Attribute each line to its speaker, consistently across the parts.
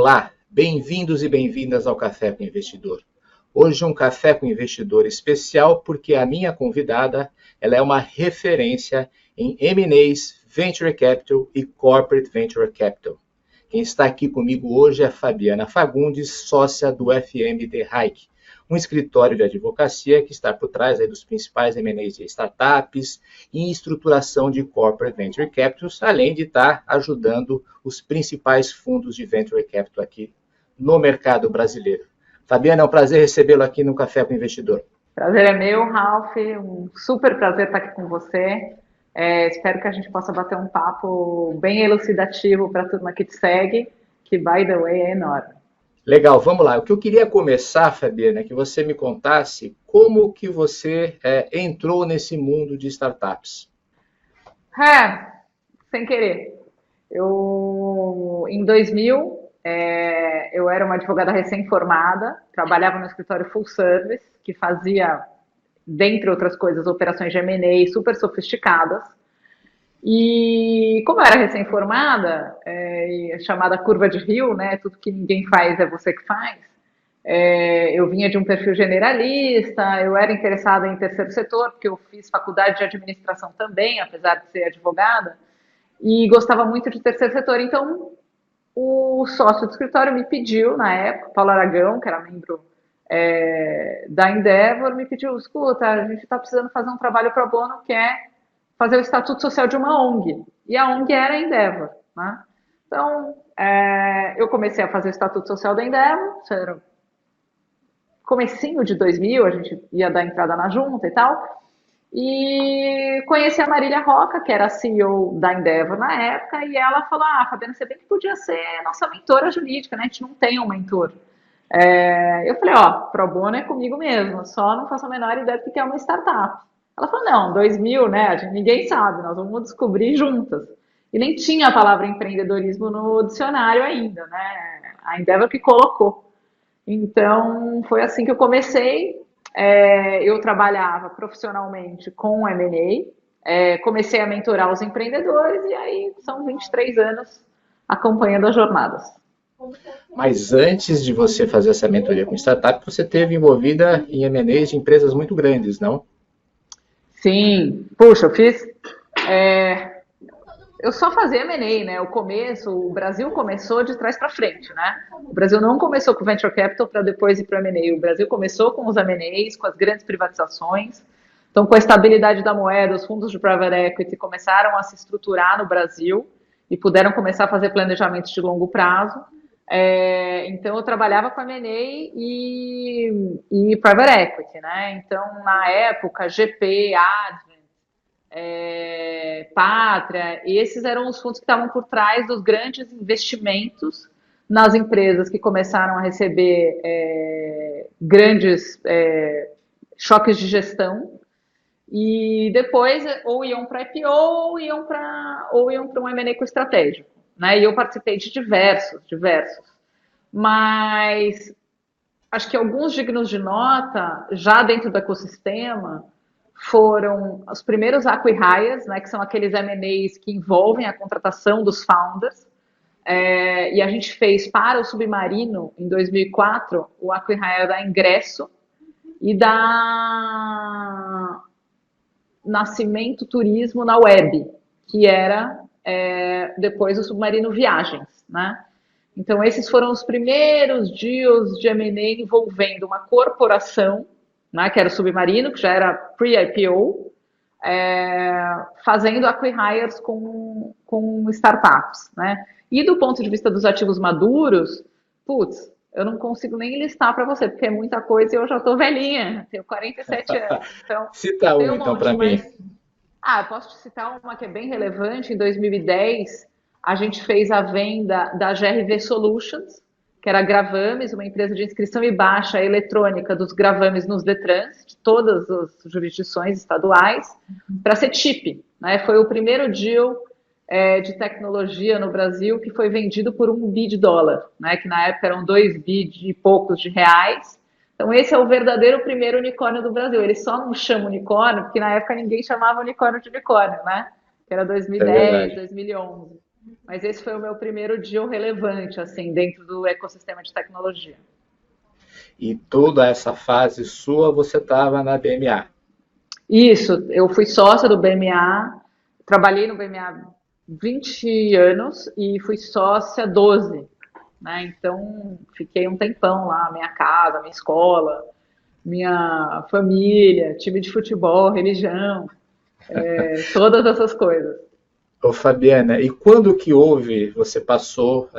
Speaker 1: Olá, bem-vindos e bem-vindas ao Café com Investidor. Hoje um Café com Investidor especial porque a minha convidada ela é uma referência em M&As, Venture Capital e Corporate Venture Capital. Quem está aqui comigo hoje é Fabiana Fagundes, sócia do FMD Hayek, um escritório de advocacia que está por trás dos principais M&As de startups e estruturação de Corporate Venture Capitals, além de estar ajudando os principais fundos de Venture Capital aqui no mercado brasileiro. Fabiana, é um prazer recebê-lo aqui no Café com o Investidor.
Speaker 2: Prazer é meu, Ralph. Um super prazer estar aqui com você. Espero que a gente possa bater um papo bem elucidativo para a turma que te segue, que, by the way, é enorme.
Speaker 1: Legal, vamos lá. O que eu queria começar, Fabiana, é que você me contasse como que você entrou nesse mundo de startups.
Speaker 2: Sem querer. Em 2000, eu era uma advogada recém-formada, trabalhava no escritório full service, que fazia, dentre outras coisas, operações de M&A super sofisticadas. E como eu era recém-formada, chamada curva de rio, né, tudo que ninguém faz é você que faz, eu vinha de um perfil generalista, eu era interessada em terceiro setor, porque eu fiz faculdade de administração também, apesar de ser advogada, e gostava muito de terceiro setor. Então, o sócio do escritório me pediu, na época, Paulo Aragão, que era membro da Endeavor, me pediu, escuta, a gente está precisando fazer um trabalho pro bono que é fazer o estatuto social de uma ONG. E a ONG era a Endeavor. Né? Então, eu comecei a fazer o estatuto social da Endeavor, isso era comecinho de 2000, a gente ia dar entrada na junta e tal, e conheci a Marília Roca, que era a CEO da Endeavor na época, e ela falou, Fabiana, você bem que podia ser nossa mentora jurídica, né? A gente não tem um mentor. Eu falei, pro bono é comigo mesmo, só não faço a menor ideia do que é uma startup. Ela falou, não, 2000, né? Ninguém sabe, nós vamos descobrir juntas. E nem tinha a palavra empreendedorismo no dicionário ainda, né? A Endeavor que colocou. Então, foi assim que eu comecei. Eu trabalhava profissionalmente com M&A, comecei a mentorar os empreendedores e aí são 23 anos acompanhando as jornadas.
Speaker 1: Mas antes de você fazer essa mentoria com startup, você esteve envolvida em M&As de empresas muito grandes, não?
Speaker 2: Sim, puxa, eu fiz. Eu só fazia M&A, né? O Brasil começou de trás para frente, né? O Brasil não começou com Venture Capital para depois ir para M&A. O Brasil começou com os M&As, com as grandes privatizações. Então, com a estabilidade da moeda, os fundos de private equity começaram a se estruturar no Brasil e puderam começar a fazer planejamentos de longo prazo. Então, eu trabalhava com M&A e private equity, né? Então, na época, GP, Advent, Pátria, esses eram os fundos que estavam por trás dos grandes investimentos nas empresas que começaram a receber grandes choques de gestão e depois ou iam para IPO ou iam para um M&A estratégico, né? E eu participei de diversos, mas acho que alguns dignos de nota já dentro do ecossistema foram os primeiros acqui-hires, né, que são aqueles M&As que envolvem a contratação dos founders. E a gente fez para o Submarino, em 2004, o acqui-hire da Ingresso e da Nascimento Turismo na Web, que era depois o Submarino Viagens. Né? Então, esses foram os primeiros deals de M&A envolvendo uma corporação, né, que era o Submarino, que já era pre-IPO, fazendo acqui-hires com startups. Né? E do ponto de vista dos ativos maduros, eu não consigo nem listar para você, porque é muita coisa e eu já estou velhinha, tenho 47 anos. Então,
Speaker 1: cita um, então, para mim.
Speaker 2: Eu posso te citar uma que é bem relevante. Em 2010, a gente fez a venda da GRV Solutions, que era a Gravames, uma empresa de inscrição e baixa eletrônica dos gravames nos Detrans, de todas as jurisdições estaduais, para ser chip. Né? Foi o primeiro deal de tecnologia no Brasil que foi vendido por $1 bi, né? Que na época eram 2 bi e poucos de reais. Então esse é o verdadeiro primeiro unicórnio do Brasil. Ele só não chama unicórnio porque na época ninguém chamava unicórnio de unicórnio, né? Que era 2010, 2011. Mas esse foi o meu primeiro deal relevante, assim, dentro do ecossistema de tecnologia.
Speaker 1: E toda essa fase sua você estava na BMA.
Speaker 2: Isso, eu fui sócia do BMA, trabalhei no BMA 20 anos e fui sócia 12, né? Então, fiquei um tempão lá, minha casa, minha escola, minha família, time de futebol, religião, todas essas coisas.
Speaker 1: Ô Fabiana, e quando que houve, você passou,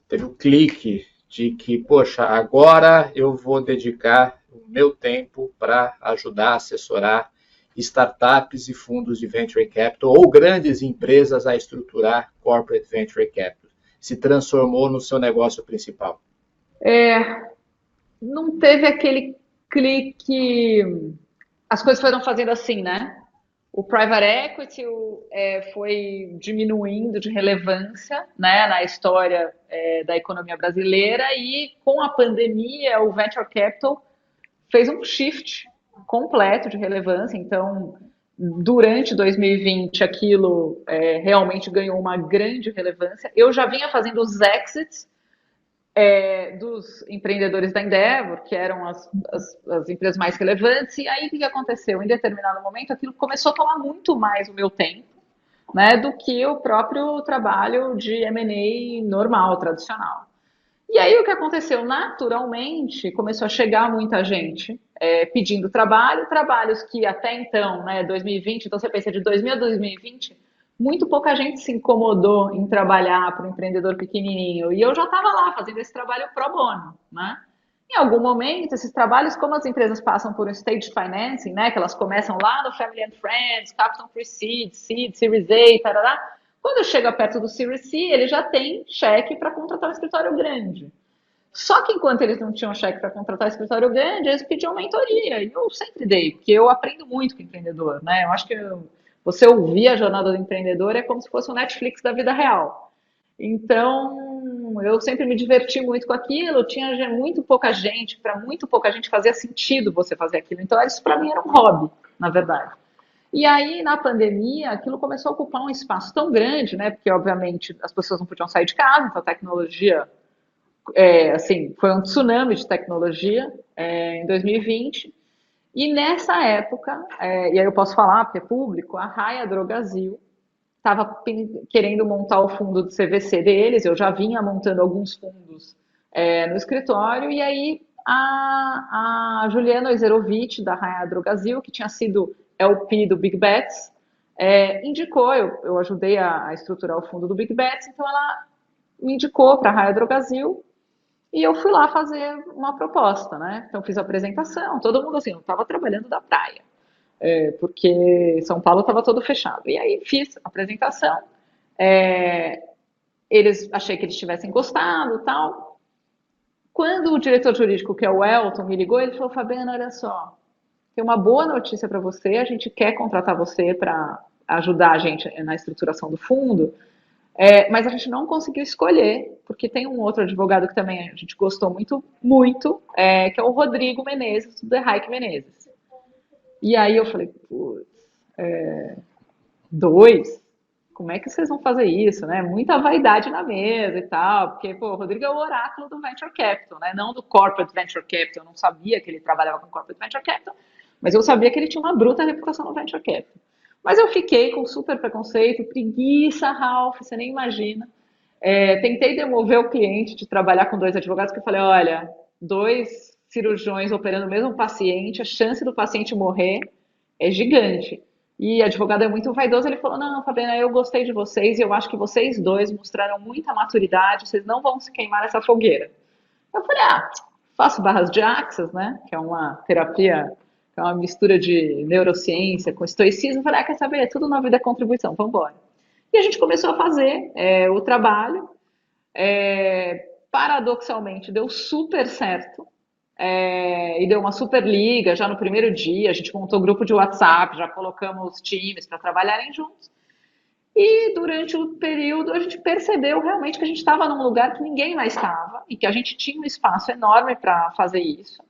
Speaker 1: teve o clique de que, poxa, agora eu vou dedicar o meu tempo para ajudar, assessorar startups e fundos de venture capital ou grandes empresas a estruturar corporate venture capital. Se transformou no seu negócio principal.
Speaker 2: Não teve aquele clique. As coisas foram fazendo assim, né? O private equity foi diminuindo de relevância, né, na história da economia brasileira e com a pandemia o venture capital fez um shift completo de relevância. Então, durante 2020, aquilo realmente ganhou uma grande relevância. Eu já vinha fazendo os exits dos empreendedores da Endeavor, que eram as empresas mais relevantes, e aí o que aconteceu? Em determinado momento, aquilo começou a tomar muito mais o meu tempo, né, do que o próprio trabalho de M&A normal, tradicional. E aí o que aconteceu? Naturalmente, começou a chegar muita gente pedindo trabalho, trabalhos que até então, né, 2020, então você pensa de 2000 a 2020, muito pouca gente se incomodou em trabalhar para um empreendedor pequenininho. E eu já estava lá fazendo esse trabalho pro bono, né? Em algum momento, esses trabalhos, como as empresas passam por um stage financing, né, que elas começam lá no Family and Friends, Capital Pre-Seed, Seed, Series A, tarará, quando chega perto do Series C, ele já tem cheque para contratar um escritório grande. Só que enquanto eles não tinham cheque para contratar um escritório grande, eles pediam mentoria. E eu sempre dei, porque eu aprendo muito com o empreendedor, né? Eu acho que você ouvir a jornada do empreendedor é como se fosse o Netflix da vida real. Então, eu sempre me diverti muito com aquilo, tinha muito pouca gente, para muito pouca gente fazia sentido você fazer aquilo. Então, isso para mim era um hobby, na verdade. E aí, na pandemia, aquilo começou a ocupar um espaço tão grande, né? Porque, obviamente, as pessoas não podiam sair de casa, então a tecnologia, assim, foi um tsunami de tecnologia em 2020. E nessa época, e aí eu posso falar, porque é público, a Raia Drogasil estava querendo montar o fundo do CVC deles, eu já vinha montando alguns fundos no escritório, e aí a Juliana Ozerovich, da Raia Drogasil, que tinha sido LP do Big Bets, indicou, eu ajudei a estruturar o fundo do Big Bets, então ela me indicou para a Raia Drogasil, e eu fui lá fazer uma proposta, né? Então fiz a apresentação, todo mundo assim, eu estava trabalhando da praia, porque São Paulo estava todo fechado. E aí fiz a apresentação, é, achei que eles tivessem gostado, tal. Quando o diretor jurídico, que é o Elton, me ligou, ele falou: Fabiana, olha só, tem uma boa notícia para você, a gente quer contratar você para ajudar a gente na estruturação do fundo, mas a gente não conseguiu escolher, porque tem um outro advogado que também a gente gostou muito, muito, que é o Rodrigo Menezes, do The Hayek Menezes. E aí eu falei, putz, dois? Como é que vocês vão fazer isso, né? Muita vaidade na mesa e tal, porque, pô, o Rodrigo é o oráculo do Venture Capital, né? Não do Corporate Venture Capital, eu não sabia que ele trabalhava com Corporate Venture Capital, mas eu sabia que ele tinha uma bruta reputação no Venture Capital. Mas eu fiquei com super preconceito, preguiça, Ralph, você nem imagina. Tentei demover o cliente de trabalhar com dois advogados, porque eu falei, olha, dois cirurgiões operando o mesmo paciente, a chance do paciente morrer é gigante. E o advogado é muito vaidoso, ele falou, não, Fabiana, eu gostei de vocês e eu acho que vocês dois mostraram muita maturidade, vocês não vão se queimar nessa fogueira. Eu falei, faço barras de axis, né, que é uma terapia, que é uma mistura de neurociência com estoicismo. Eu falei, quer saber, tudo na vida é contribuição, vamos embora. E a gente começou a fazer o trabalho, paradoxalmente deu super certo, e deu uma super liga já no primeiro dia. A gente montou grupo de WhatsApp, já colocamos times para trabalharem juntos. E durante o período a gente percebeu realmente que a gente estava num lugar que ninguém mais estava e que a gente tinha um espaço enorme para fazer isso.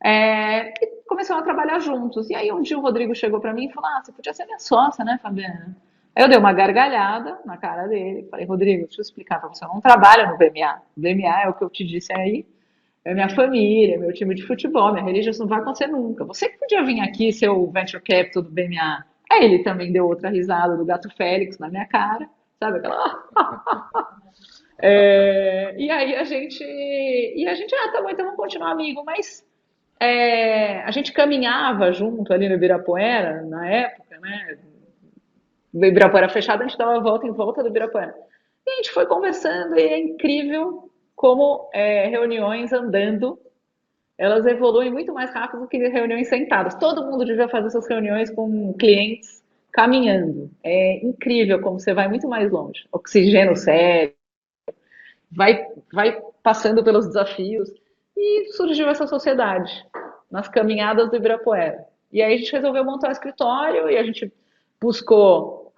Speaker 2: E começamos a trabalhar juntos. E aí um dia o Rodrigo chegou para mim e falou: você podia ser minha sócia, né, Fabiana? Aí eu dei uma gargalhada na cara dele, falei, Rodrigo, deixa eu explicar para você, eu não trabalho no BMA. O BMA é o que eu te disse aí, é minha família, meu time de futebol, minha religião, isso não vai acontecer nunca. Você que podia vir aqui ser o venture capital do BMA. Aí ele também deu outra risada do gato Félix na minha cara, sabe aquela... e aí tá bom, então vamos continuar amigo, mas a gente caminhava junto ali no Ibirapuera, na época, né? O Ibirapuera fechado, a gente dava a volta em volta do Ibirapuera. E a gente foi conversando e é incrível como reuniões andando, elas evoluem muito mais rápido do que reuniões sentadas. Todo mundo devia fazer essas reuniões com clientes caminhando. É incrível como você vai muito mais longe. Oxigênio o cérebro, vai passando pelos desafios. E surgiu essa sociedade nas caminhadas do Ibirapuera. E aí a gente resolveu montar um escritório e a gente buscou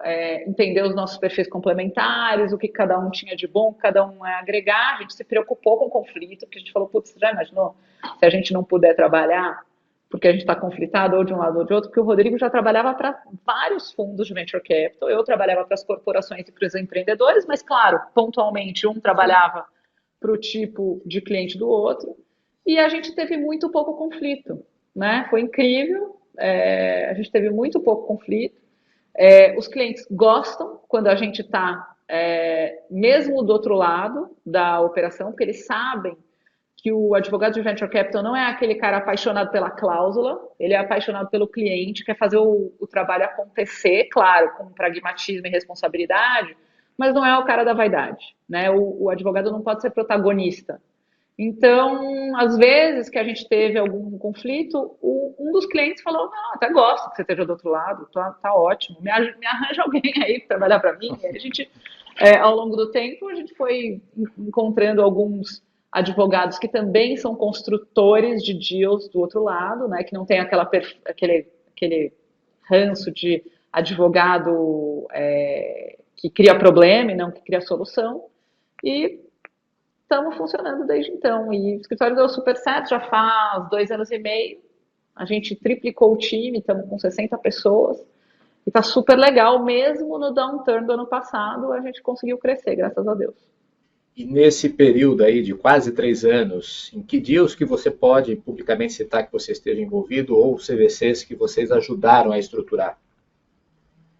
Speaker 2: entender os nossos perfis complementares, o que cada um tinha de bom, o que cada um ia agregar. A gente se preocupou com o conflito, porque a gente falou, putz, já imaginou se a gente não puder trabalhar porque a gente está conflitado ou de um lado ou de outro, porque o Rodrigo já trabalhava para vários fundos de venture capital, eu trabalhava para as corporações e para os empreendedores, mas claro, pontualmente um trabalhava para o tipo de cliente do outro, e a gente teve muito pouco conflito, né? Foi incrível, a gente teve muito pouco conflito. Os clientes gostam quando a gente está mesmo do outro lado da operação, porque eles sabem que o advogado de venture capital não é aquele cara apaixonado pela cláusula, ele é apaixonado pelo cliente, quer fazer o trabalho acontecer, claro, com pragmatismo e responsabilidade, mas não é o cara da vaidade, né? O advogado não pode ser protagonista. Então, às vezes que a gente teve algum conflito, um dos clientes falou, não, até gosto que você esteja do outro lado, tá ótimo, me arranja alguém aí para trabalhar para mim. E a gente, ao longo do tempo, a gente foi encontrando alguns advogados que também são construtores de deals do outro lado, né, que não tem aquele ranço de advogado que cria problema e não que cria solução. E estamos funcionando desde então. E o escritório deu super certo, já faz 2 anos e meio. A gente triplicou o time, estamos com 60 pessoas. E está super legal, mesmo no downturn do ano passado, a gente conseguiu crescer, graças a Deus.
Speaker 1: E nesse período aí de quase 3 anos, em que deals que você pode publicamente citar que você esteja envolvido ou CVCs que vocês ajudaram a estruturar?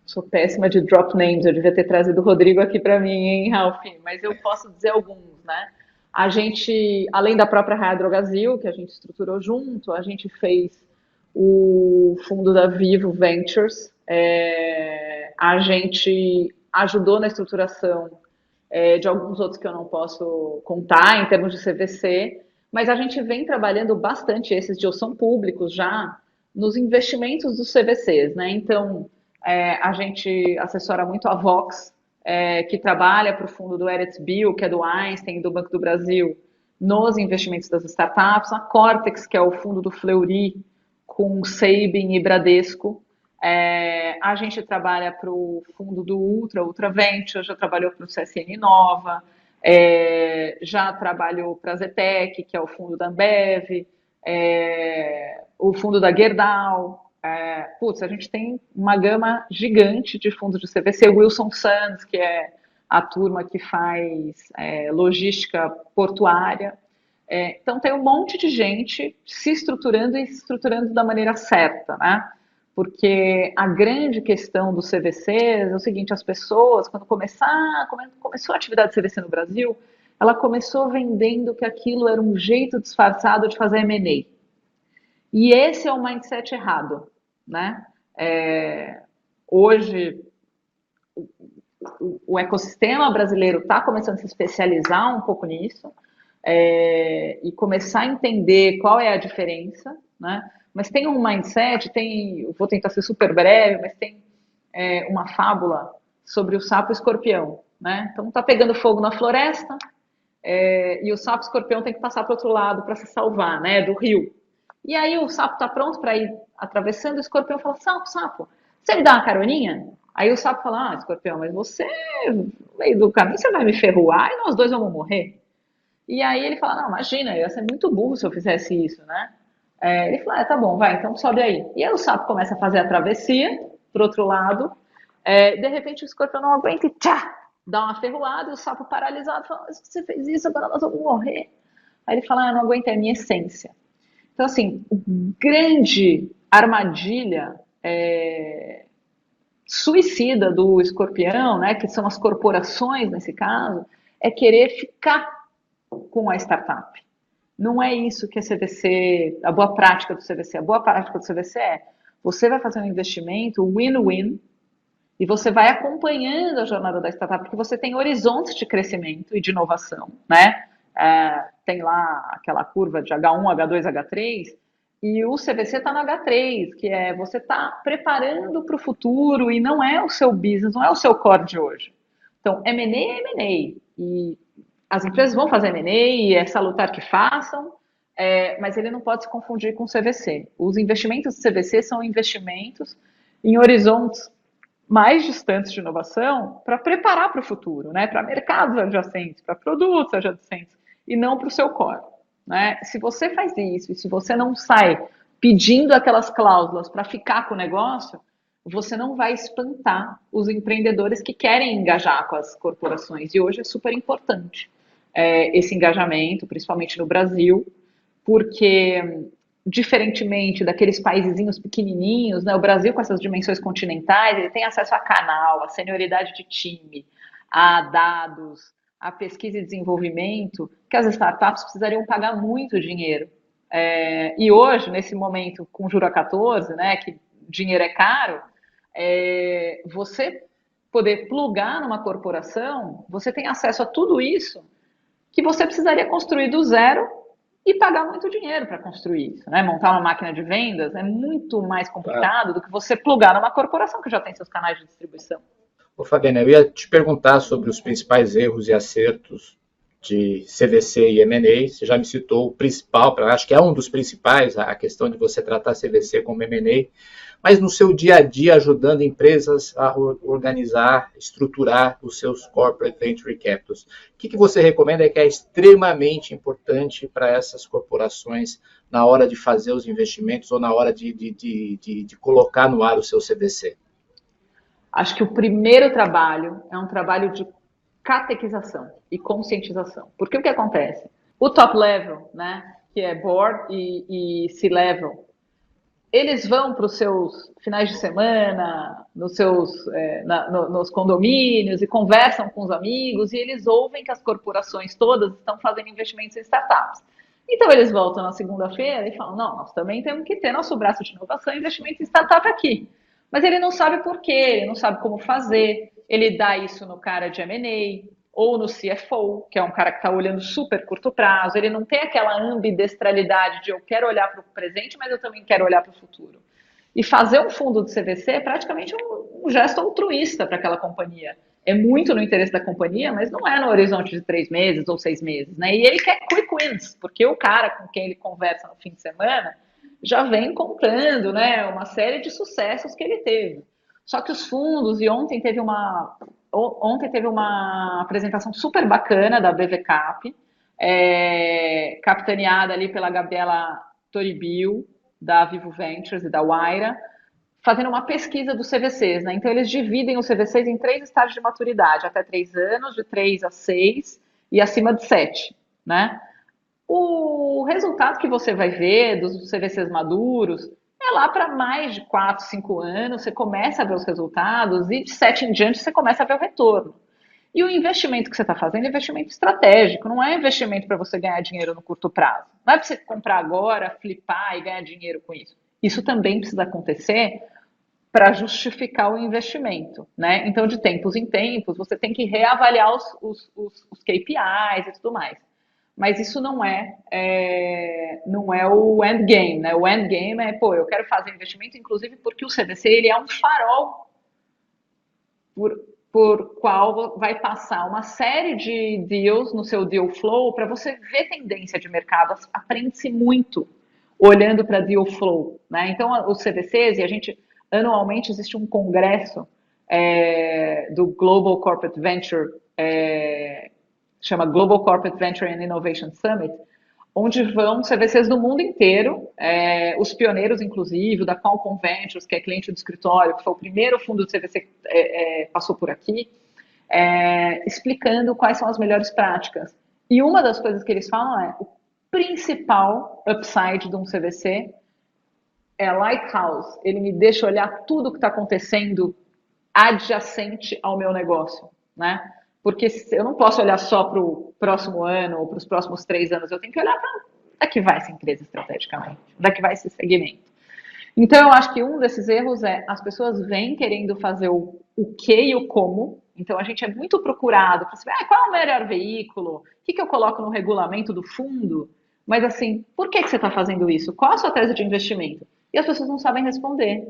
Speaker 2: Sou péssima de drop names, eu devia ter trazido o Rodrigo aqui para mim, hein, Ralph? Mas eu posso dizer alguns, né? A gente, além da própria Raia Drogasil, que a gente estruturou junto, a gente fez o fundo da Vivo Ventures, a gente ajudou na estruturação de alguns outros que eu não posso contar em termos de CVC, mas a gente vem trabalhando bastante, esses deals são públicos já, nos investimentos dos CVCs, né? Então, a gente assessora muito a Vox, que trabalha para o fundo do Eretz Bill, que é do Einstein, do Banco do Brasil, nos investimentos das startups, a Cortex, que é o fundo do Fleury, com Sabin e Bradesco. A gente trabalha para o fundo do Ultra Venture, já trabalhou para o CSN Nova, já trabalhou para a Zetec, que é o fundo da Ambev, o fundo da Gerdau. A gente tem uma gama gigante de fundos de CVC, Wilson Sands, que é a turma que faz logística portuária. Então tem um monte de gente se estruturando e se estruturando da maneira certa, né? Porque a grande questão dos CVCs é o seguinte, as pessoas, quando começou a atividade de CVC no Brasil, ela começou vendendo que aquilo era um jeito disfarçado de fazer M&A. E esse é o mindset errado, né? Hoje, o ecossistema brasileiro está começando a se especializar um pouco nisso e começar a entender qual é a diferença, né? Mas tem um mindset, eu vou tentar ser super breve, mas tem uma fábula sobre o sapo e o escorpião, né? Então tá pegando fogo na floresta e o sapo e o escorpião tem que passar para o outro lado para se salvar, né? Do rio. E aí o sapo está pronto para ir atravessando, o escorpião fala, sapo, você me dá uma caroninha? Aí o sapo fala, escorpião, mas você, no meio do caminho, você vai me ferroar e nós dois vamos morrer. E aí ele fala, não, imagina, eu ia ser muito burro se eu fizesse isso, né? Ele fala, tá bom, vai, então sobe aí. E aí o sapo começa a fazer a travessia pro outro lado, De repente o escorpião não aguenta e tchá, dá uma ferroada e o sapo paralisado fala, mas você fez isso, agora nós vamos morrer. Aí ele fala, eu não aguento, é a minha essência. Então, assim, grande armadilha suicida do escorpião, né, que são as corporações nesse caso, é querer ficar com a startup. Não é isso que a CVC, a boa prática do CVC. A boa prática do CVC é, você vai fazer um investimento win-win e você vai acompanhando a jornada da startup, porque você tem horizontes de crescimento e de inovação, né? Tem lá aquela curva de H1, H2, H3, e o CVC está no H3, que é você está preparando para o futuro e não é o seu business, não é o seu core de hoje. Então, M&A é M&A. E as empresas vão fazer M&A e é salutar que façam, mas ele não pode se confundir com o CVC. Os investimentos do CVC são investimentos em horizontes mais distantes de inovação para preparar para o futuro, né? Para mercados adjacentes, para produtos adjacentes, e não para o seu core. Né? Se você faz isso e se você não sai pedindo aquelas cláusulas para ficar com o negócio, você não vai espantar os empreendedores que querem engajar com as corporações. E hoje é super importante esse engajamento, principalmente no Brasil, porque diferentemente daqueles paisezinhos pequenininhos, né, o Brasil com essas dimensões continentais, ele tem acesso a canal, a senioridade de time, a dados, a pesquisa e desenvolvimento, que as startups precisariam pagar muito dinheiro. E hoje, nesse momento, com juro a 14, né, que dinheiro é caro, você poder plugar numa corporação, você tem acesso a tudo isso que você precisaria construir do zero e pagar muito dinheiro para construir isso, né? Montar uma máquina de vendas é muito mais
Speaker 1: Claro.
Speaker 2: complicado do que você plugar numa corporação que já tem seus canais de distribuição.
Speaker 1: Ô, Fabiana, eu ia te perguntar sobre os principais erros e acertos de CVC e M&A. Você já me citou o principal, acho que é um dos principais, a questão de você tratar CVC como M&A, mas no seu dia a dia ajudando empresas a organizar, estruturar os seus corporate venture capitals. O que você recomenda que é extremamente importante para essas corporações na hora de fazer os investimentos ou na hora de colocar no ar o seu CVC?
Speaker 2: Acho que o primeiro trabalho é um trabalho de catequização e conscientização. Porque o que acontece? O top level, né, que é board e C-level, eles vão para os seus finais de semana, nos condomínios e conversam com os amigos e eles ouvem que as corporações todas estão fazendo investimentos em startups. Então eles voltam na segunda-feira e falam, não, nós também temos que ter nosso braço de inovação e investimento em startup aqui. Mas ele não sabe por quê, ele não sabe como fazer, ele dá isso no cara de M&A ou no CFO, que é um cara que está olhando super curto prazo, ele não tem aquela ambidestralidade de eu quero olhar para o presente, mas eu também quero olhar para o futuro. E fazer um fundo de CVC é praticamente um gesto altruísta para aquela companhia. É muito no interesse da companhia, mas não é no horizonte de 3 meses ou 6 meses. Né? E ele quer quick wins, porque o cara com quem ele conversa no fim de semana já vem contando, né, uma série de sucessos que ele teve. Só que os fundos, e ontem teve uma apresentação super bacana da BVCap, capitaneada ali pela Gabriela Toribio, da Vivo Ventures e da Waira, fazendo uma pesquisa dos CVCs, né? Então eles dividem os CVCs em 3 estágios de maturidade, até 3 anos, de 3 a 6 e acima de 7, né? O resultado que você vai ver dos CVCs maduros é lá para mais de 4, 5 anos, você começa a ver os resultados e de 7 em diante você começa a ver o retorno. E o investimento que você está fazendo é investimento estratégico, não é investimento para você ganhar dinheiro no curto prazo. Não é para você comprar agora, flipar e ganhar dinheiro com isso. Isso também precisa acontecer para justificar o investimento, né? Então, de tempos em tempos, você tem que reavaliar os KPIs e tudo mais. Mas isso não é o endgame, né? O endgame é, pô, eu quero fazer investimento, inclusive porque o CVC ele é um farol por, por qual vai passar uma série de deals no seu deal flow para você ver tendência de mercado. Aprende-se muito olhando para deal flow, né? Então, os CVCs, e a gente, anualmente, existe um congresso do Global Corporate Venture, chama Global Corporate Venture and Innovation Summit, onde vão CVCs do mundo inteiro, os pioneiros, inclusive, o da Qualcomm Ventures, que é cliente do escritório, que foi o primeiro fundo de CVC que passou por aqui, explicando quais são as melhores práticas. E uma das coisas que eles falam é o principal upside de um CVC é Lighthouse. Ele me deixa olhar tudo o que está acontecendo adjacente ao meu negócio, né? Porque eu não posso olhar só para o próximo ano ou para os próximos 3 anos, eu tenho que olhar para onde é que vai essa empresa estrategicamente, onde é que vai esse segmento. Então, eu acho que um desses erros é as pessoas vêm querendo fazer o que e o como. Então, a gente é muito procurado para saber qual é o melhor veículo, o que eu coloco no regulamento do fundo, mas assim, por que você está fazendo isso? Qual a sua tese de investimento? E as pessoas não sabem responder.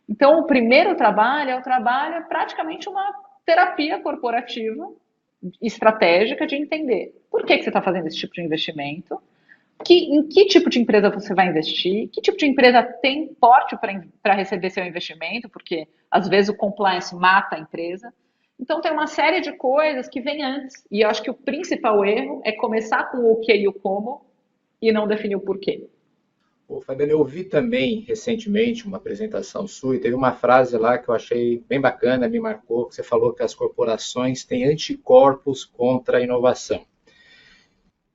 Speaker 2: Então, o primeiro trabalho é praticamente uma terapia corporativa estratégica de entender por que você está fazendo esse tipo de investimento, em que tipo de empresa você vai investir, que tipo de empresa tem porte para receber seu investimento, porque às vezes o compliance mata a empresa. Então, tem uma série de coisas que vem antes. E eu acho que o principal erro é começar com o que e o como e não definir o porquê.
Speaker 1: Fabiano, eu ouvi também recentemente uma apresentação sua e teve uma frase lá que eu achei bem bacana, me marcou, que você falou que as corporações têm anticorpos contra a inovação.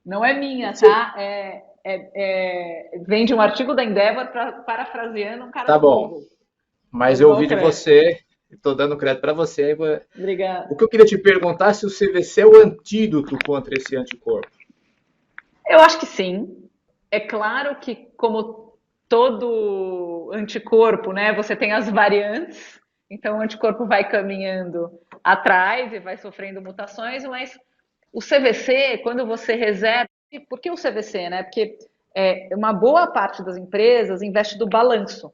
Speaker 2: Não é minha, tá? Vem de um artigo da Endeavor, parafraseando um cara
Speaker 1: Tá
Speaker 2: do
Speaker 1: bom,
Speaker 2: Google.
Speaker 1: mas
Speaker 2: Eu
Speaker 1: eu
Speaker 2: dou
Speaker 1: ouvi
Speaker 2: o
Speaker 1: de
Speaker 2: crédito.
Speaker 1: você, estou dando crédito para você.
Speaker 2: Obrigada.
Speaker 1: O que eu queria te perguntar é se o CVC é o antídoto contra esse anticorpo.
Speaker 2: Eu acho que sim. É claro que, como todo anticorpo, né, você tem as variantes, então o anticorpo vai caminhando atrás e vai sofrendo mutações, mas o CVC, quando você reserva. Por que o CVC, né? Porque uma boa parte das empresas investe do balanço,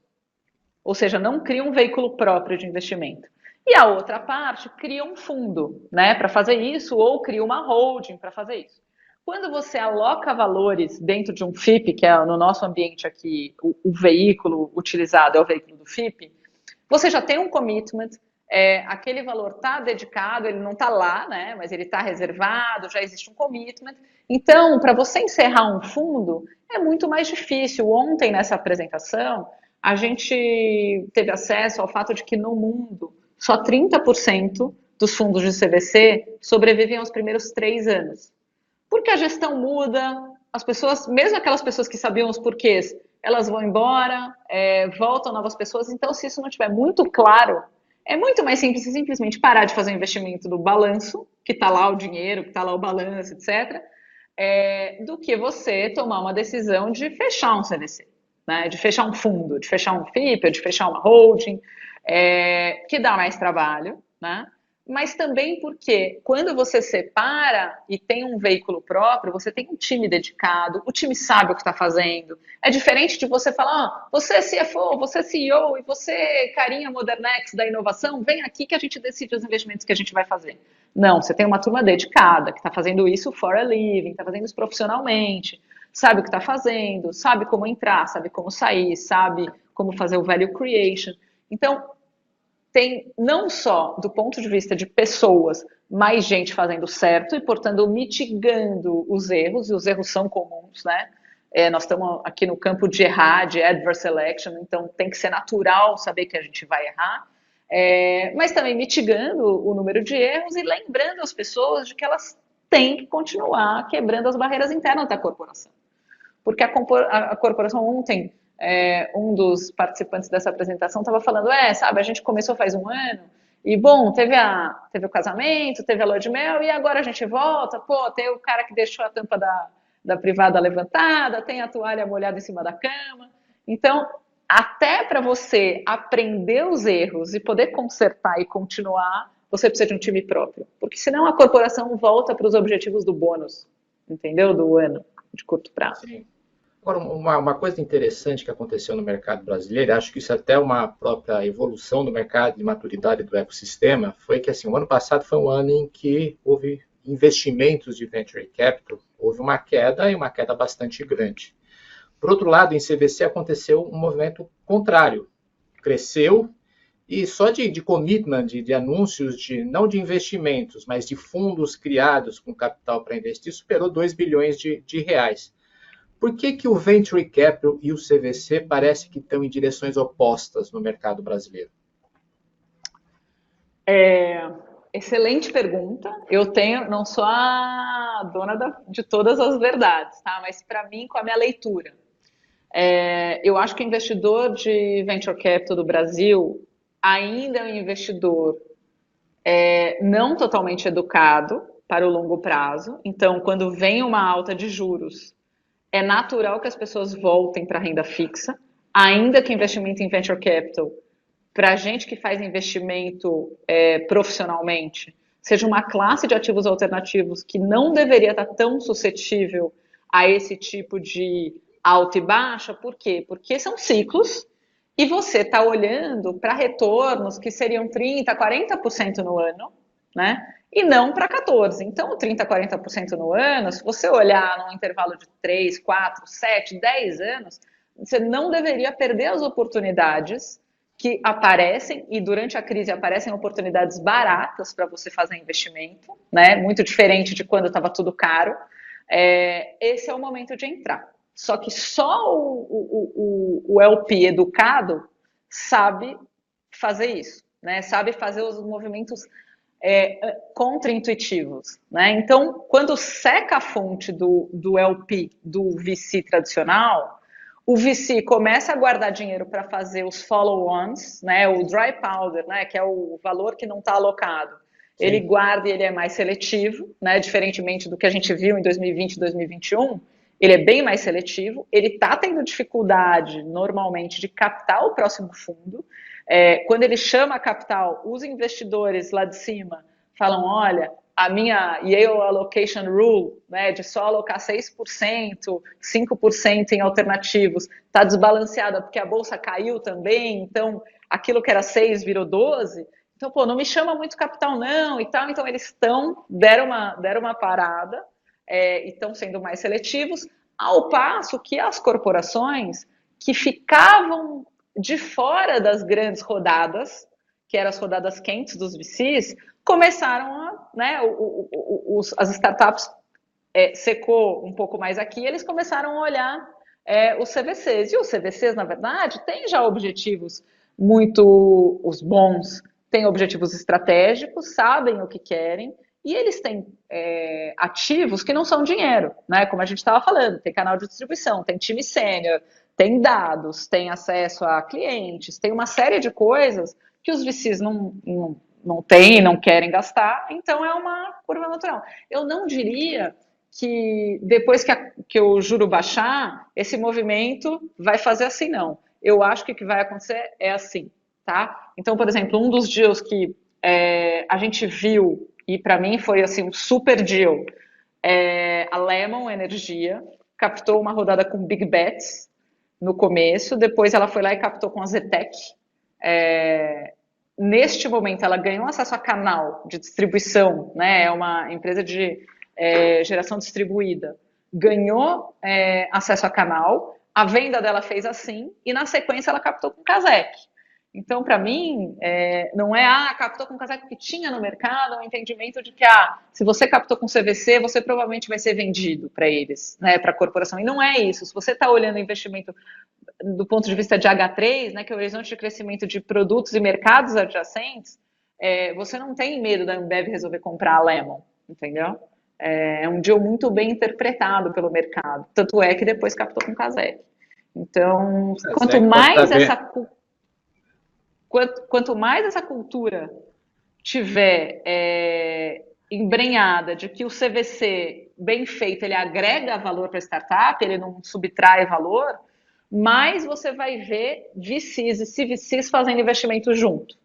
Speaker 2: ou seja, não cria um veículo próprio de investimento. E a outra parte cria um fundo, né, para fazer isso, ou cria uma holding para fazer isso. Quando você aloca valores dentro de um FIP, que é no nosso ambiente aqui, o veículo utilizado é o veículo do FIP, você já tem um commitment, aquele valor está dedicado, ele não está lá, né, mas ele está reservado, já existe um commitment. Então, para você encerrar um fundo, é muito mais difícil. Ontem, nessa apresentação, a gente teve acesso ao fato de que no mundo, só 30% dos fundos de CVC sobrevivem aos primeiros 3 anos. Porque a gestão muda, as pessoas, mesmo aquelas pessoas que sabiam os porquês, elas vão embora, voltam novas pessoas. Então, se isso não estiver muito claro, é muito mais simples simplesmente parar de fazer o investimento do balanço, que está lá o dinheiro, que está lá o balanço, etc., do que você tomar uma decisão de fechar um CVC, né? De fechar um fundo, de fechar um FIP, de fechar uma holding, que dá mais trabalho, né? Mas também porque quando você separa e tem um veículo próprio, você tem um time dedicado, o time sabe o que está fazendo. É diferente de você falar, você é CFO, você é CEO e você, carinha Modernex da inovação, vem aqui que a gente decide os investimentos que a gente vai fazer. Não, você tem uma turma dedicada que está fazendo isso for a living, está fazendo isso profissionalmente, sabe o que está fazendo, sabe como entrar, sabe como sair, sabe como fazer o value creation. Então, tem não só do ponto de vista de pessoas, mais gente fazendo certo e, portanto, mitigando os erros, e os erros são comuns, né? Nós estamos aqui no campo de errar, de adverse selection, então tem que ser natural saber que a gente vai errar, mas também mitigando o número de erros e lembrando as pessoas de que elas têm que continuar quebrando as barreiras internas da corporação. Porque a corporação ontem, um dos participantes dessa apresentação estava falando, sabe, a gente começou faz um ano, e bom, teve o casamento, teve a lua de mel, e agora a gente volta, tem o cara que deixou a tampa da privada levantada, tem a toalha molhada em cima da cama. Então, até para você aprender os erros e poder consertar e continuar, você precisa de um time próprio. Porque senão a corporação volta para os objetivos do bônus, entendeu? Do ano, de curto prazo.
Speaker 1: Sim. Agora, uma coisa interessante que aconteceu no mercado brasileiro, acho que isso é até uma própria evolução do mercado de maturidade do ecossistema, foi que assim, o ano passado foi um ano em que houve investimentos de venture capital, houve uma queda e uma queda bastante grande. Por outro lado, em CVC aconteceu um movimento contrário, cresceu e só de commitment, de anúncios, não de investimentos, mas de fundos criados com capital para investir, superou 2 bilhões de reais. Por que o Venture Capital e o CVC parece que estão em direções opostas no mercado brasileiro?
Speaker 2: Excelente pergunta. Não sou a dona de todas as verdades, tá? Mas para mim, com a minha leitura, eu acho que o investidor de venture capital do Brasil ainda é um investidor não totalmente educado para o longo prazo. Então, quando vem uma alta de juros, é natural que as pessoas voltem para a renda fixa, ainda que investimento em venture capital, para a gente que faz investimento profissionalmente, seja uma classe de ativos alternativos que não deveria estar tão suscetível a esse tipo de alta e baixa. Por quê? Porque são ciclos e você está olhando para retornos que seriam 30%, 40% no ano, né? E não para 14%. Então, 30%, 40% no ano, se você olhar num intervalo de 3, 4, 7, 10 anos, você não deveria perder as oportunidades que aparecem, e durante a crise aparecem oportunidades baratas para você fazer investimento, né? Muito diferente de quando estava tudo caro. Esse é o momento de entrar. Só que só o LP educado sabe fazer isso, né? Sabe fazer os movimentos contra-intuitivos, né? Então, quando seca a fonte do LP, do VC tradicional, o VC começa a guardar dinheiro para fazer os follow-ons, né? O dry powder, né? Que é o valor que não está alocado. Sim. Ele guarda e ele é mais seletivo, né? Diferentemente do que a gente viu em 2020 e 2021, ele é bem mais seletivo. Ele está tendo dificuldade, normalmente, de captar o próximo fundo. Quando ele chama a capital, os investidores lá de cima falam, olha, a minha Yale Allocation Rule, né, de só alocar 6%, 5% em alternativos, está desbalanceada porque a bolsa caiu também, então aquilo que era 6 virou 12, então, pô, não me chama muito capital não, e tal. Então eles deram uma parada, e estão sendo mais seletivos, ao passo que as corporações que ficavam de fora das grandes rodadas, que eram as rodadas quentes dos VCs, começaram a, né, as startups secou um pouco mais aqui, eles começaram a olhar os CVCs. E os CVCs, na verdade, têm já objetivos muito os bons, têm objetivos estratégicos, sabem o que querem, e eles têm ativos que não são dinheiro, né? Como a gente estava falando, tem canal de distribuição, tem time sênior, tem dados, tem acesso a clientes, tem uma série de coisas que os VCs não têm, não querem gastar, então é uma curva natural. Eu não diria que depois que o juro baixar, esse movimento vai fazer assim, não. Eu acho que o que vai acontecer é assim, tá? Então, por exemplo, um dos deals que a gente viu, e para mim foi assim um super deal, a Lemon Energia captou uma rodada com Big Bets no começo, depois ela foi lá e captou com a Zetec. Neste momento, ela ganhou acesso a canal de distribuição, né? É uma empresa de geração distribuída. Ganhou acesso a canal, a venda dela fez assim, e na sequência ela captou com Casec. Então, para mim, não é, captou com Casec que tinha no mercado, é um entendimento de que, se você captou com CVC, você provavelmente vai ser vendido para eles, né, para a corporação. E não é isso. Se você está olhando o investimento do ponto de vista de H3, né, que é o horizonte de crescimento de produtos e mercados adjacentes, você não tem medo da Ambev resolver comprar a Lemon, entendeu? É um deal muito bem interpretado pelo mercado. Tanto é que depois captou com Casec. Então, quanto mais essa cultura tiver embrenhada de que o CVC bem feito, ele agrega valor para a startup, ele não subtrai valor, mais você vai ver VCs e CVCs fazendo investimento junto.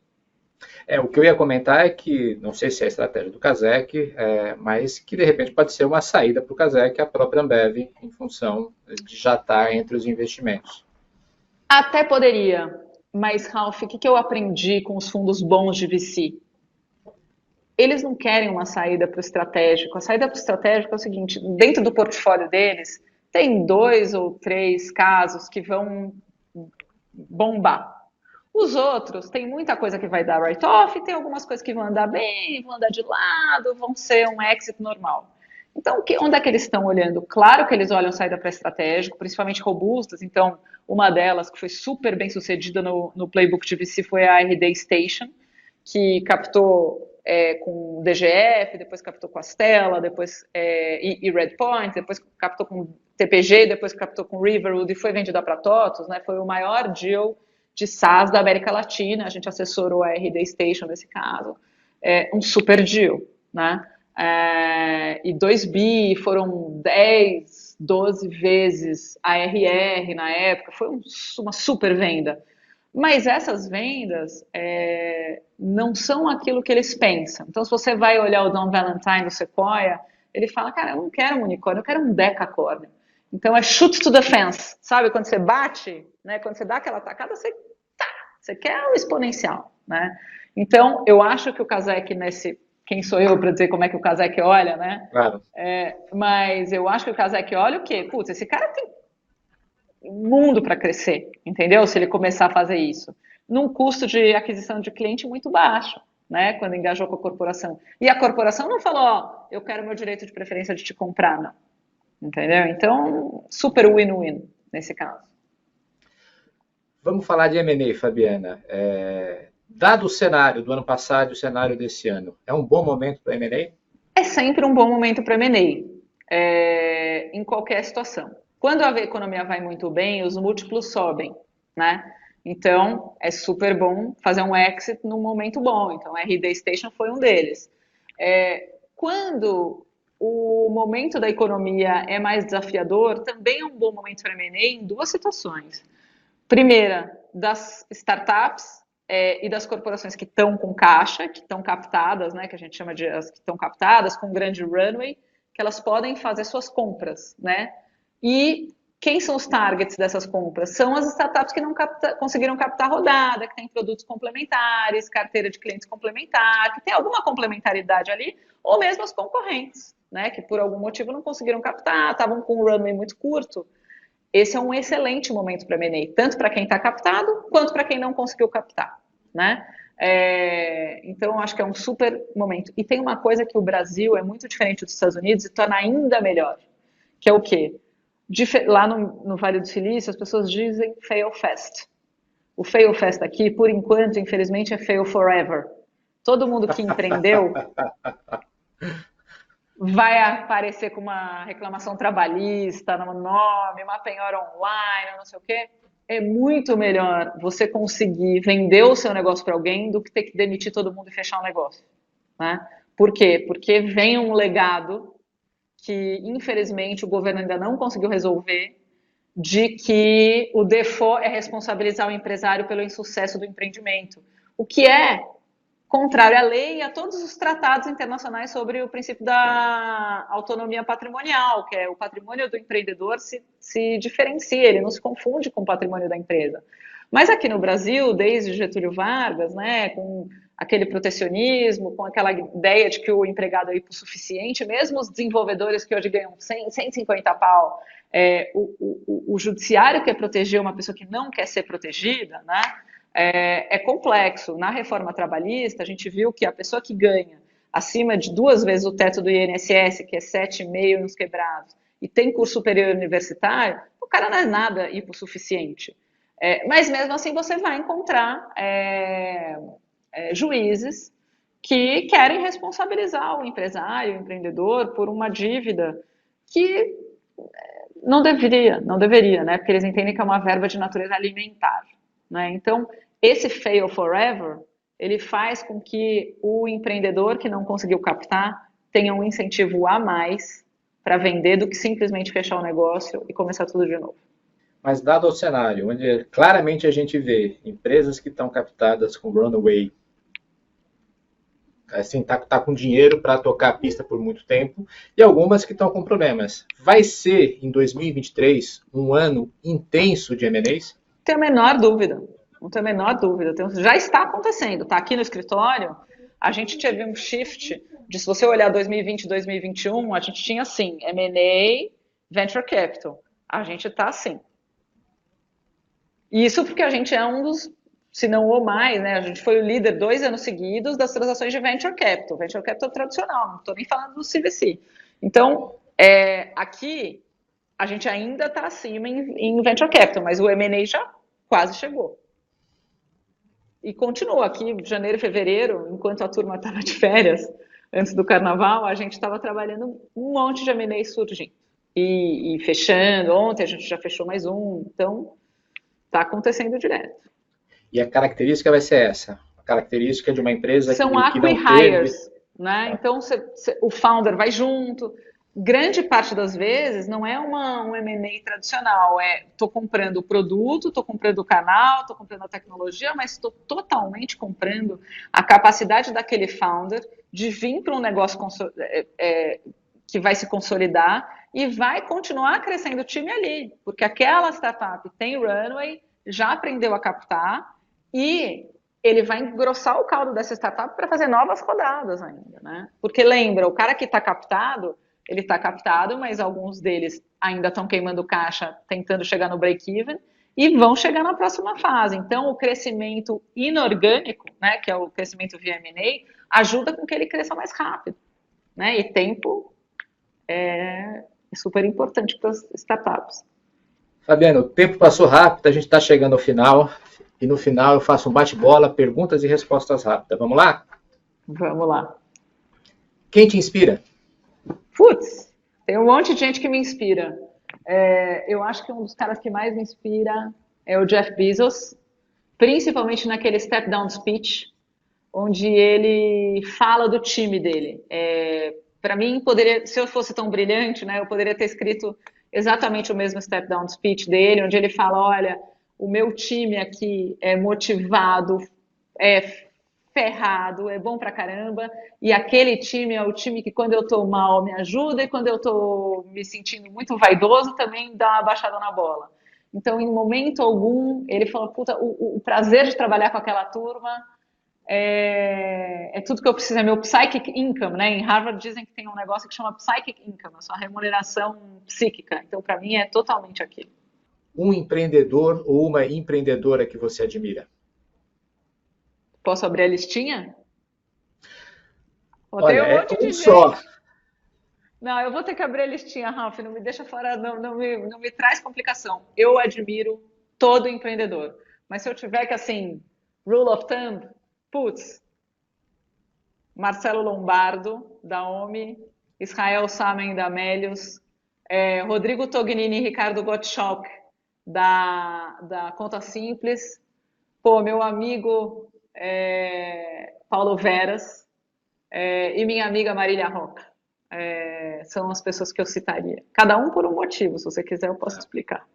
Speaker 1: O que eu ia comentar é que, não sei se é a estratégia do Casec, mas que de repente pode ser uma saída para o Casec, a própria Ambev, em função de já estar entre os investimentos.
Speaker 2: Até poderia, mas Ralph, o que eu aprendi com os fundos bons de VC? Eles não querem uma saída para o estratégico. A saída para o estratégico é o seguinte, dentro do portfólio deles, tem 2 ou 3 casos que vão bombar. Os outros, tem muita coisa que vai dar write-off, tem algumas coisas que vão andar bem, vão andar de lado, vão ser um exit normal. Então, onde é que eles estão olhando? Claro que eles olham saída para estratégico, principalmente robustas. Então, uma delas que foi super bem sucedida no playbook de VC foi a RD Station, que captou com DGF, depois captou com Astela, depois e Redpoint, depois captou com TPG, depois captou com Riverwood e foi vendida para TOTOS, né? Foi o maior deal de SaaS da América Latina. A gente assessorou a RD Station nesse caso. Um super deal, né? E 2 bi, foram 10, 12 vezes a RR na época, foi uma super venda. Mas essas vendas não são aquilo que eles pensam. Então, se você vai olhar o Don Valentine do Sequoia, ele fala, cara, eu não quero um unicórnio, eu quero um decacórnio. Então, é shoot to the fence, sabe? Quando você bate, né? Quando você dá aquela tacada, você quer o exponencial, né? Então, eu acho que o Kazek quem sou eu para dizer como é que o Kazek olha, né?
Speaker 1: Claro.
Speaker 2: Mas eu acho que o Kazek olha o quê? Putz, esse cara tem mundo para crescer, entendeu? Se ele começar a fazer isso. Num custo de aquisição de cliente muito baixo, né? Quando engajou com a corporação. E a corporação não falou, ó, eu quero meu direito de preferência de te comprar, não. Entendeu? Então, super win-win nesse caso.
Speaker 1: Vamos falar de M&A, Fabiana. Dado o cenário do ano passado e o cenário desse ano, é um bom momento para M&A?
Speaker 2: É sempre um bom momento para M&A, em qualquer situação. Quando a economia vai muito bem, os múltiplos sobem, né? Então, é super bom fazer um exit num momento bom. Então, a RD Station foi um deles. Quando o momento da economia é mais desafiador, também é um bom momento para M&A em duas situações. Primeira, das startups e das corporações que estão com caixa, que estão captadas, né, que a gente chama de as que estão captadas, com grande runway, que elas podem fazer suas compras, né? E quem são os targets dessas compras? São as startups que não conseguiram captar rodada, que têm produtos complementares, carteira de clientes complementar, que tem alguma complementaridade ali, ou mesmo as concorrentes, né, que por algum motivo não conseguiram captar, estavam com um runway muito curto. Esse é um excelente momento para M&A, tanto para quem está captado, quanto para quem não conseguiu captar, né? Então, eu acho que é um super momento. E tem uma coisa que o Brasil é muito diferente dos Estados Unidos e torna ainda melhor, que é o quê? Lá no Vale do Silício, as pessoas dizem fail fast. O fail fast aqui, por enquanto, infelizmente, é fail forever. Todo mundo que empreendeu vai aparecer com uma reclamação trabalhista no nome, uma penhora online, não sei o quê. É muito melhor você conseguir vender o seu negócio para alguém do que ter que demitir todo mundo e fechar o negócio, né? Por quê? Porque vem um legado que, infelizmente, o governo ainda não conseguiu resolver, de que o default é responsabilizar o empresário pelo insucesso do empreendimento, o que é contrário à lei e a todos os tratados internacionais sobre o princípio da autonomia patrimonial, que é o patrimônio do empreendedor se diferencia, ele não se confunde com o patrimônio da empresa. Mas aqui no Brasil, desde Getúlio Vargas, né, com aquele protecionismo, com aquela ideia de que o empregado é hipossuficiente, mesmo os desenvolvedores que hoje ganham 100, 150 pau, o judiciário quer proteger uma pessoa que não quer ser protegida, né? Complexo. Na reforma trabalhista, a gente viu que a pessoa que ganha acima de 2 vezes o teto do INSS, que é 7,5 nos quebrados, e tem curso superior universitário, o cara não é nada hipossuficiente. Mas mesmo assim você vai encontrar juízes que querem responsabilizar o empresário, o empreendedor, por uma dívida que não deveria, né? Porque eles entendem que é uma verba de natureza alimentar, né? Então, esse fail forever, ele faz com que o empreendedor que não conseguiu captar tenha um incentivo a mais para vender do que simplesmente fechar o negócio e começar tudo de novo.
Speaker 1: Mas dado o cenário, onde claramente a gente vê empresas que estão captadas com runaway, assim, tá com dinheiro para tocar a pista por muito tempo, e algumas que estão com problemas. Vai ser, em 2023, um ano intenso de M&As?
Speaker 2: Tenho a menor dúvida. Não tenho a menor dúvida. Já está acontecendo. Está aqui no escritório. A gente teve um shift de, se você olhar 2020 e 2021, a gente tinha assim, M&A, Venture Capital. A gente está assim. Isso porque a gente é um dos, se não o mais, né? A gente foi o líder 2 anos seguidos das transações de Venture Capital. Venture Capital tradicional, não estou nem falando do CVC. Então, aqui a gente ainda está acima em Venture Capital, mas o M&A já quase chegou. E continua aqui, janeiro e fevereiro, enquanto a turma estava de férias, antes do carnaval, a gente estava trabalhando um monte de M&A surgindo. E fechando, ontem a gente já fechou mais um, então está acontecendo direto.
Speaker 1: E a característica vai ser essa, a característica de uma empresa
Speaker 2: São
Speaker 1: que não teve...
Speaker 2: acqui-hires, né? Então o founder vai junto. Grande parte das vezes não é um M&A tradicional, estou comprando o produto, estou comprando o canal, estou comprando a tecnologia, mas estou totalmente comprando a capacidade daquele founder de vir para um negócio que vai se consolidar e vai continuar crescendo o time ali, porque aquela startup tem runway, já aprendeu a captar e ele vai engrossar o caldo dessa startup para fazer novas rodadas ainda, né? Porque lembra, o cara que está captado, ele está captado, mas alguns deles ainda estão queimando caixa, tentando chegar no break-even, e vão chegar na próxima fase. Então, o crescimento inorgânico, né, que é o crescimento via M&A, ajuda com que ele cresça mais rápido, né? E tempo é super importante para as startups.
Speaker 1: Fabiano, o tempo passou rápido, a gente está chegando ao final. E no final eu faço um bate-bola, perguntas e respostas rápidas. Vamos lá?
Speaker 2: Vamos lá.
Speaker 1: Quem te inspira?
Speaker 2: Putz, tem um monte de gente que me inspira. Eu acho que um dos caras que mais me inspira é o Jeff Bezos, principalmente naquele step down speech, onde ele fala do time dele. Para mim, se eu fosse tão brilhante, né, eu poderia ter escrito exatamente o mesmo step down speech dele, onde ele fala, olha, o meu time aqui é motivado, é ferrado, é bom pra caramba, e aquele time é o time que quando eu tô mal me ajuda e quando eu tô me sentindo muito vaidoso também dá uma baixada na bola. Então, em momento algum, ele falou, puta, o prazer de trabalhar com aquela turma é tudo que eu preciso, é meu psychic income, né? Em Harvard dizem que tem um negócio que chama psychic income, a sua remuneração psíquica. Então, para mim, é totalmente aquilo.
Speaker 1: Um empreendedor ou uma empreendedora que você admira?
Speaker 2: Posso abrir a listinha?
Speaker 1: Olha,
Speaker 2: Tem um
Speaker 1: é
Speaker 2: monte
Speaker 1: um
Speaker 2: de
Speaker 1: só.
Speaker 2: gente. Não, eu vou ter que abrir a listinha, Ralf, não me deixa fora, não me traz complicação. Eu admiro todo empreendedor, mas se eu tiver que, assim, rule of thumb, putz, Marcelo Lombardo, da OMI, Israel Samen, da Melius, Rodrigo Tognini e Ricardo Gottschalk, da Conta Simples, pô, meu amigo Paulo Veras, e minha amiga Marília Roca. São as pessoas que eu citaria. Cada um por um motivo, se você quiser eu posso explicar.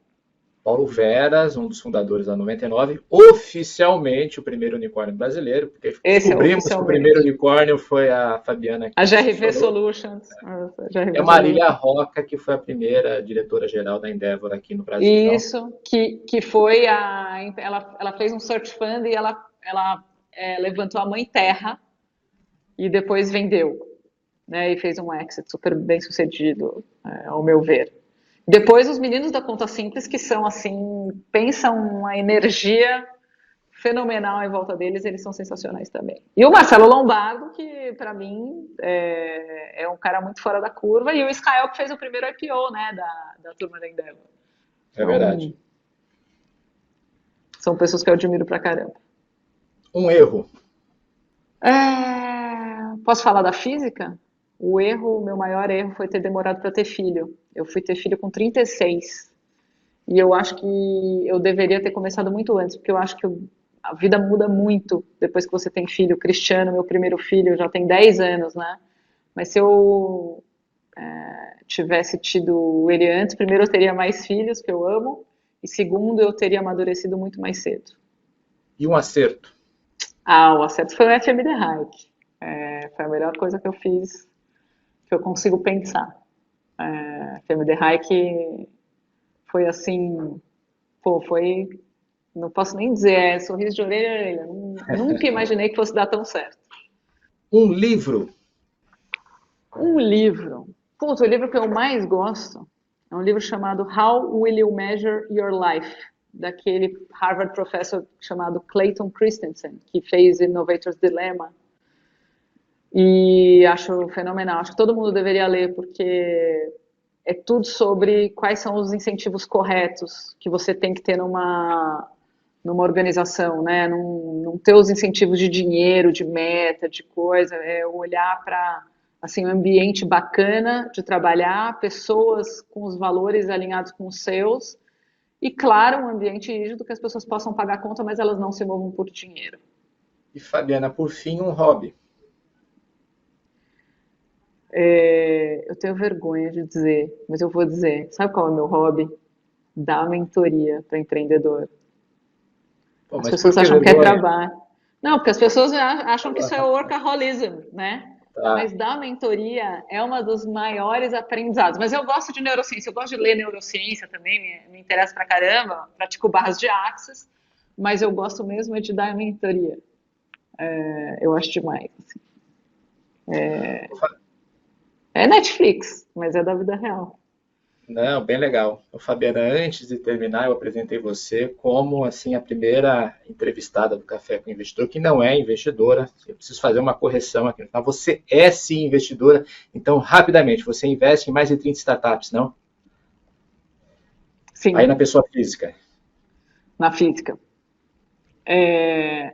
Speaker 1: Paulo Veras, um dos fundadores da 99, oficialmente o primeiro unicórnio brasileiro, porque
Speaker 2: Esse é
Speaker 1: descobrimos que o primeiro
Speaker 2: oficialmente.
Speaker 1: unicórnio foi a Fabiana
Speaker 2: A
Speaker 1: que
Speaker 2: GRV
Speaker 1: impulsionou,
Speaker 2: Solutions.
Speaker 1: e a Marília Roca, que foi a primeira diretora-geral da Endeavor aqui no Brasil.
Speaker 2: Isso, que foi ela fez um search fund e ela levantou a mãe terra e depois vendeu, né? E fez um exit super bem sucedido, ao meu ver. Depois os meninos da Conta Simples, que são assim, pensam uma energia fenomenal em volta deles, eles são sensacionais também. E o Marcelo Lombardo, que para mim é um cara muito fora da curva, e o Israel, que fez o primeiro IPO, né, da turma da Endeavor.
Speaker 1: É verdade.
Speaker 2: Então, são pessoas que eu admiro pra caramba.
Speaker 1: Um erro.
Speaker 2: Posso falar da física? O meu maior erro foi ter demorado para ter filho. Eu fui ter filho com 36. E eu acho que eu deveria ter começado muito antes, porque eu acho que a vida muda muito depois que você tem filho. O Cristiano, meu primeiro filho, já tem 10 anos, né? Mas se eu tivesse tido ele antes, primeiro eu teria mais filhos, que eu amo, e segundo eu teria amadurecido muito mais cedo.
Speaker 1: E um acerto.
Speaker 2: O acerto foi o FMD Hike. Foi a melhor coisa que eu fiz, que eu consigo pensar. FMD Hike foi assim, pô, não posso nem dizer, sorriso de orelha a orelha. Nunca imaginei que fosse dar tão certo.
Speaker 1: Um livro.
Speaker 2: Um livro. Putz, o livro que eu mais gosto é um livro chamado How Will You Measure Your Life? Daquele Harvard professor chamado Clayton Christensen, que fez Innovator's Dilemma. E acho fenomenal. Acho que todo mundo deveria ler, porque é tudo sobre quais são os incentivos corretos que você tem que ter numa organização, né? Não ter os incentivos de dinheiro, de meta, de coisa, é olhar para assim, um ambiente bacana de trabalhar, pessoas com os valores alinhados com os seus, e claro, um ambiente rígido que as pessoas possam pagar a conta, mas elas não se movam por dinheiro.
Speaker 1: E Fabiana, por fim, um hobby.
Speaker 2: Eu tenho vergonha de dizer, mas eu vou dizer. Sabe qual é o meu hobby? Dar mentoria para empreendedor.
Speaker 1: Pô,
Speaker 2: As
Speaker 1: mas por
Speaker 2: pessoas
Speaker 1: que
Speaker 2: acham que é
Speaker 1: vergonha?
Speaker 2: trabalho. Não, porque as pessoas acham que isso é workaholism, né?
Speaker 1: Tá.
Speaker 2: Mas dar mentoria é uma dos maiores aprendizados. Mas eu gosto de neurociência, eu gosto de ler neurociência também, me interessa pra caramba, pratico barras de axis, mas eu gosto mesmo é de dar mentoria. Eu acho demais. Assim. É Netflix, mas é da vida real.
Speaker 1: Não, bem legal. Ô, Fabiana, antes de terminar, eu apresentei você como assim a primeira entrevistada do Café com Investidor, que não é investidora. Eu preciso fazer uma correção aqui. Então, você é sim investidora. Então, rapidamente, você investe em mais de 30 startups, não? Aí na
Speaker 2: Sim,
Speaker 1: pessoa física.
Speaker 2: na física.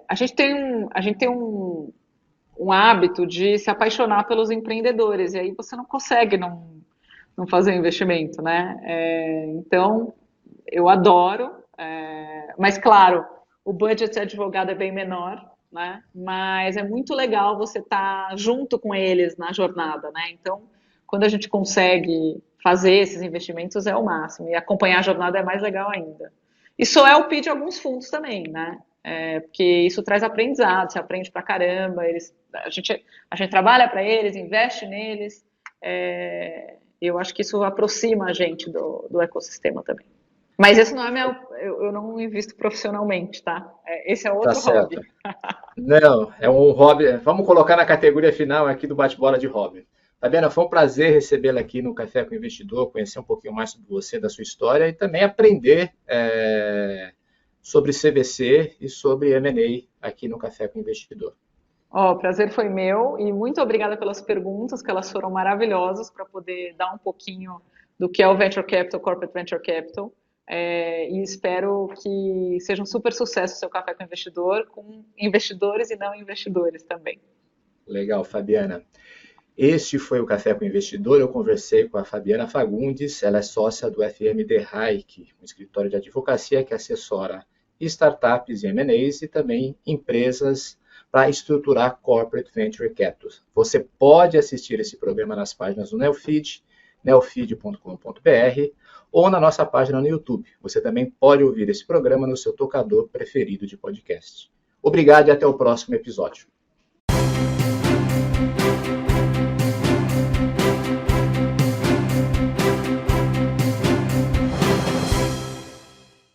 Speaker 2: A gente tem um hábito de se apaixonar pelos empreendedores, e aí você não consegue não fazer um investimento, né? Então, eu adoro, mas claro, o budget de advogado é bem menor, né? Mas é muito legal você estar junto com eles na jornada, né? Então, quando a gente consegue fazer esses investimentos é o máximo, e acompanhar a jornada é mais legal ainda. E só é o PI de alguns fundos também, né? Porque isso traz aprendizado, você aprende pra caramba, a gente trabalha para eles, investe neles, eu acho que isso aproxima a gente do ecossistema também. Mas esse não é eu não invisto profissionalmente, tá? Esse é
Speaker 1: Tá
Speaker 2: outro
Speaker 1: certo.
Speaker 2: hobby.
Speaker 1: Não, é um hobby. Vamos colocar na categoria final aqui do bate-bola de hobby. Fabiana, foi um prazer recebê-la aqui no Café com o Investidor, conhecer um pouquinho mais sobre você, da sua história e também aprender sobre CVC e sobre M&A aqui no Café com o Investidor.
Speaker 2: Ó, o prazer foi meu e muito obrigada pelas perguntas, que elas foram maravilhosas para poder dar um pouquinho do que é o Venture Capital, Corporate Venture Capital. E espero que seja um super sucesso o seu Café com Investidor, com investidores e não investidores também.
Speaker 1: Legal, Fabiana. Este foi o Café com o Investidor. Eu conversei com a Fabiana Fagundes, ela é sócia do FMD Hayek, um escritório de advocacia que assessora startups e M&As e também empresas para estruturar Corporate Venture Capital. Você pode assistir esse programa nas páginas do Neofeed, neofeed.com.br ou na nossa página no YouTube. Você também pode ouvir esse programa no seu tocador preferido de podcast. Obrigado e até o próximo episódio.